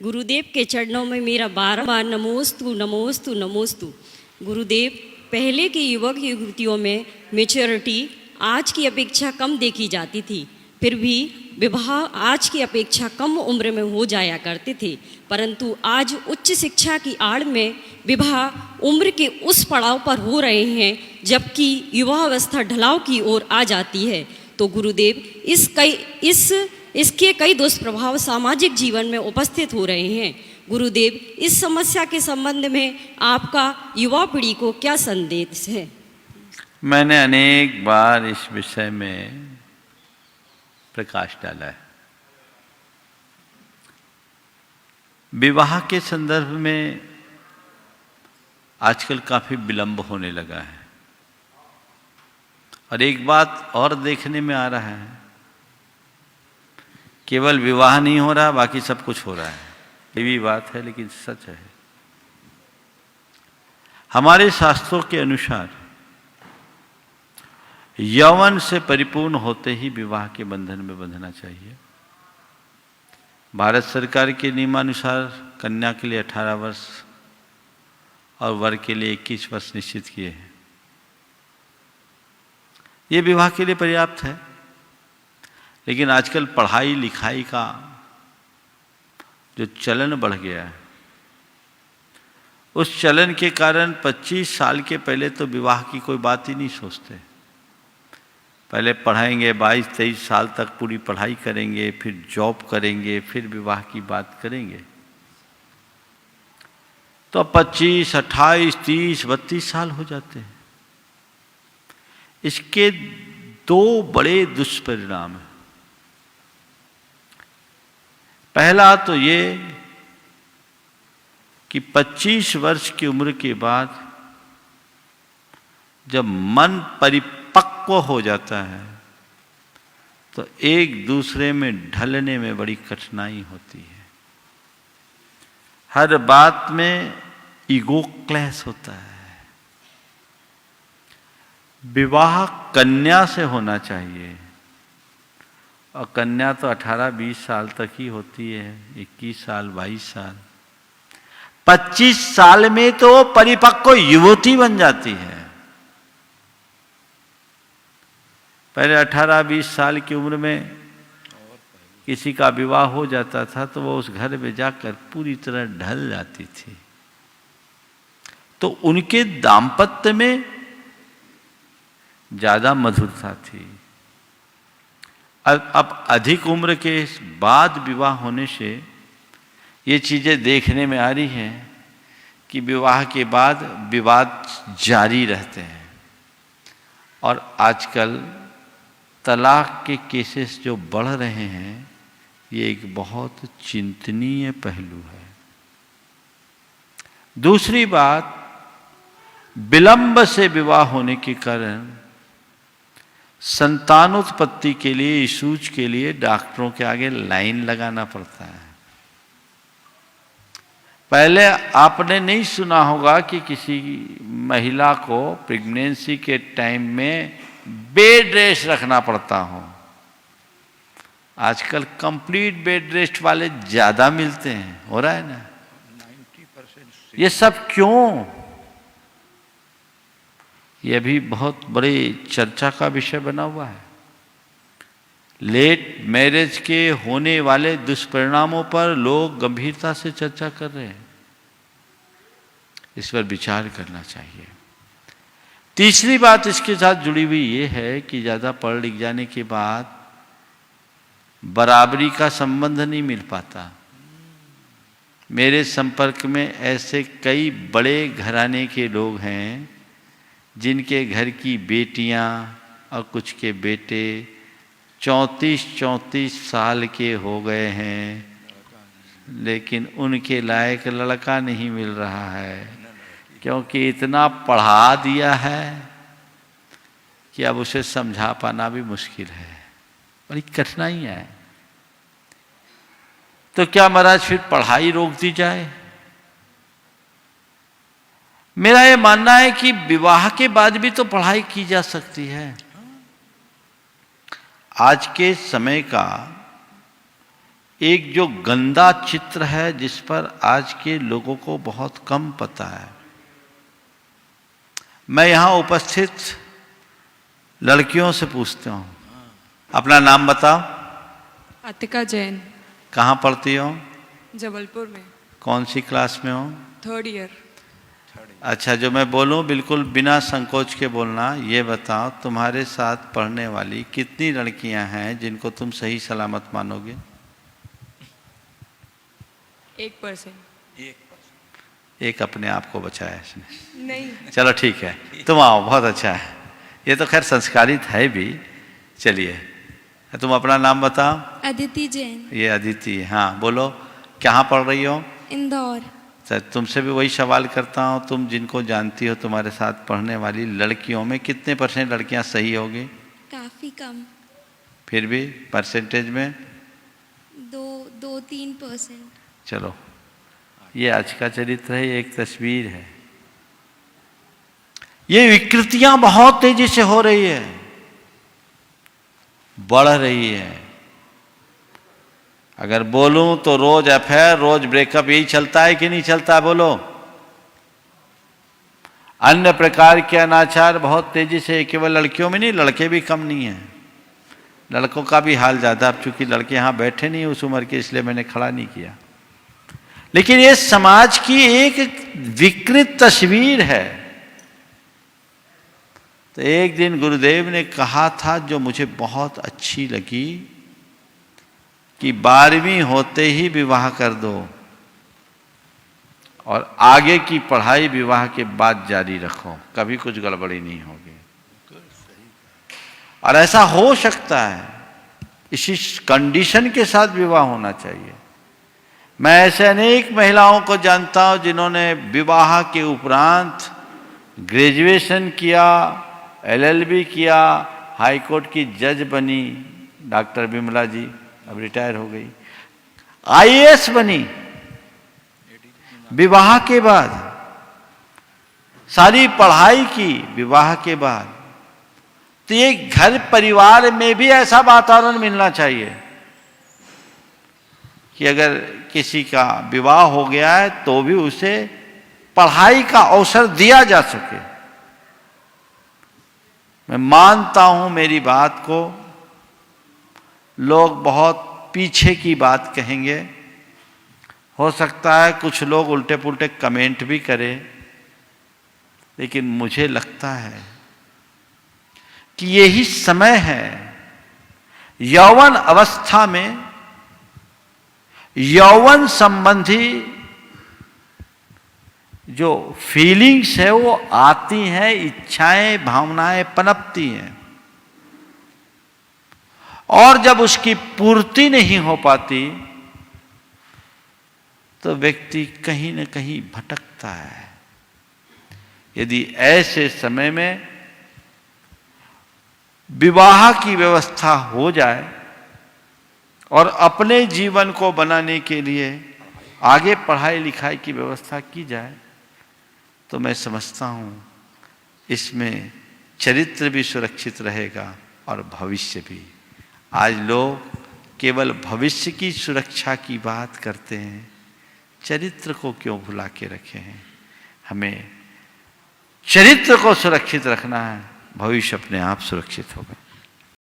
गुरुदेव के चरणों में मेरा बार नमोस्तु नमोस्तु नमोस्तु। गुरुदेव, पहले की युवक युवतियों में मैच्योरिटी आज की अपेक्षा कम देखी जाती थी, फिर भी विवाह आज की अपेक्षा कम उम्र में हो जाया करते थे, परंतु आज उच्च शिक्षा की आड़ में विवाह उम्र के उस पड़ाव पर हो रहे हैं जबकि युवावस्था ढलाव की ओर आ जाती है। तो गुरुदेव, इसके कई दुष्प्रभाव सामाजिक जीवन में उपस्थित हो रहे हैं। गुरुदेव, इस समस्या के संबंध में आपका युवा पीढ़ी को क्या संदेश है? मैंने अनेक बार इस विषय में प्रकाश डाला है। विवाह के संदर्भ में आजकल काफी विलंब होने लगा है और एक बात और देखने में आ रहा है, केवल विवाह नहीं हो रहा, बाकी सब कुछ हो रहा है। ये भी बात है लेकिन सच है। हमारे शास्त्रों के अनुसार यौवन से परिपूर्ण होते ही विवाह के बंधन में बंधना चाहिए। भारत सरकार के नियमानुसार कन्या के लिए 18 वर्ष और वर के लिए 21 वर्ष निश्चित किए हैं। ये विवाह के लिए पर्याप्त है, लेकिन आजकल पढ़ाई लिखाई का जो चलन बढ़ गया है, उस चलन के कारण 25 साल के पहले तो विवाह की कोई बात ही नहीं सोचते। पहले पढ़ाएंगे, 22-23 साल तक पूरी पढ़ाई करेंगे, फिर जॉब करेंगे, फिर विवाह की बात करेंगे। तो 25, 28, 30, 32 साल हो जाते हैं। इसके दो बड़े दुष्परिणाम हैं। पहला तो ये कि 25 वर्ष की उम्र के बाद जब मन परिपक्व हो जाता है तो एक दूसरे में ढलने में बड़ी कठिनाई होती है। हर बात में ईगो क्लैश होता है। विवाह कन्या से होना चाहिए और कन्या तो 18-20 साल तक ही होती है, 21 साल 22 साल, 25 साल में तो परिपक्व युवती बन जाती है। पहले 18-20 साल की उम्र में किसी का विवाह हो जाता था तो वो उस घर में जाकर पूरी तरह ढल जाती थी। तो उनके दाम्पत्य में ज्यादा मधुरता थी। अब अधिक उम्र के बाद विवाह होने से ये चीजें देखने में आ रही हैं कि विवाह के बाद विवाद जारी रहते हैं और आजकल तलाक के केसेस जो बढ़ रहे हैं, ये एक बहुत चिंतनीय पहलू है। दूसरी बात, विलंब से विवाह होने के कारण संतानोत्पत्ति के लिए, इशूज के लिए डॉक्टरों के आगे लाइन लगाना पड़ता है। पहले आपने नहीं सुना होगा कि किसी महिला को प्रेगनेंसी के टाइम में बेड रेस्ट रखना पड़ता हो। आजकल कंप्लीट बेड रेस्ट वाले ज्यादा मिलते हैं, हो रहा है ना? 90%। ये सब क्यों? यह भी बहुत बड़ी चर्चा का विषय बना हुआ है। लेट मैरिज के होने वाले दुष्परिणामों पर लोग गंभीरता से चर्चा कर रहे हैं। इस पर विचार करना चाहिए। तीसरी बात इसके साथ जुड़ी हुई ये है कि ज़्यादा पढ़ लिख जाने के बाद बराबरी का संबंध नहीं मिल पाता। मेरे संपर्क में ऐसे कई बड़े घराने के लोग हैं जिनके घर की बेटियां और कुछ के बेटे 34-34 साल के हो गए हैं, लेकिन उनके लायक लड़का नहीं मिल रहा है, क्योंकि इतना पढ़ा दिया है कि अब उसे समझा पाना भी मुश्किल है। बड़ी कठिनाइयां है। तो क्या महाराज फिर पढ़ाई रोक दी जाए? मेरा ये मानना है कि विवाह के बाद भी तो पढ़ाई की जा सकती है। आज के समय का एक जो गंदा चित्र है जिस पर आज के लोगों को बहुत कम पता है। मैं यहां उपस्थित लड़कियों से पूछता हूं, अपना नाम बताओ। अतिका जैन। कहाँ पढ़ती हो? जबलपुर में। कौन सी क्लास में हो? 3rd year. अच्छा, जो मैं बोलूं बिल्कुल बिना संकोच के बोलना। ये बताओ, तुम्हारे साथ पढ़ने वाली कितनी लड़कियां हैं जिनको तुम सही सलामत मानोगे? 1%। एक अपने आप को बचाया इसने। नहीं। चलो ठीक है, तुम आओ, बहुत अच्छा है। ये तो खैर संस्कारित है भी। चलिए, तुम अपना नाम बताओ। अदिति जैन। ये अदिति, हाँ बोलो, कहाँ पढ़ रही हो? इंदौर। सर, तुमसे भी वही सवाल करता हूँ, तुम जिनको जानती हो तुम्हारे साथ पढ़ने वाली लड़कियों में कितने % लड़कियाँ सही होगी? काफी कम। फिर भी परसेंटेज में? 2-3%। चलो, ये आज का चरित्र है, एक तस्वीर है। ये विकृतियां बहुत तेजी से हो रही है, बढ़ रही है। अगर बोलूं तो रोज अफेयर, रोज ब्रेकअप, यही चलता है कि नहीं चलता है? बोलो। अन्य प्रकार के अनाचार बहुत तेजी से, केवल लड़कियों में नहीं, लड़के भी कम नहीं है, लड़कों का भी हाल ज्यादा। अब चूंकि लड़के यहां बैठे नहीं उस उम्र के, इसलिए मैंने खड़ा नहीं किया। लेकिन ये समाज की एक विकृत तस्वीर है। तो एक दिन गुरुदेव ने कहा था, जो मुझे बहुत अच्छी लगी, कि 12वीं होते ही विवाह कर दो और आगे की पढ़ाई विवाह के बाद जारी रखो, कभी कुछ गड़बड़ी नहीं होगी। और ऐसा हो सकता है, इसी कंडीशन के साथ विवाह होना चाहिए। मैं ऐसे अनेक महिलाओं को जानता हूं जिन्होंने विवाह के उपरांत ग्रेजुएशन किया, LLB किया, हाई कोर्ट की जज बनी, डॉक्टर विमला जी अब रिटायर हो गई, IAS बनी विवाह के बाद, सारी पढ़ाई की विवाह के बाद। तो ये घर परिवार में भी ऐसा वातावरण मिलना चाहिए कि अगर किसी का विवाह हो गया है तो भी उसे पढ़ाई का अवसर दिया जा सके। मैं मानता हूं मेरी बात को, लोग बहुत पीछे की बात कहेंगे, हो सकता है कुछ लोग उल्टे पुल्टे कमेंट भी करें, लेकिन मुझे लगता है कि यही समय है यौवन अवस्था में यौवन संबंधी जो फीलिंग्स है वो आती हैं, इच्छाएं भावनाएं पनपती हैं, और जब उसकी पूर्ति नहीं हो पाती तो व्यक्ति कहीं न कहीं भटकता है। यदि ऐसे समय में विवाह की व्यवस्था हो जाए और अपने जीवन को बनाने के लिए आगे पढ़ाई लिखाई की व्यवस्था की जाए, तो मैं समझता हूं इसमें चरित्र भी सुरक्षित रहेगा और भविष्य भी। आज लोग केवल भविष्य की सुरक्षा की बात करते हैं, चरित्र को क्यों भुला के रखे हैं? हमें चरित्र को सुरक्षित रखना है, भविष्य अपने आप सुरक्षित होगा।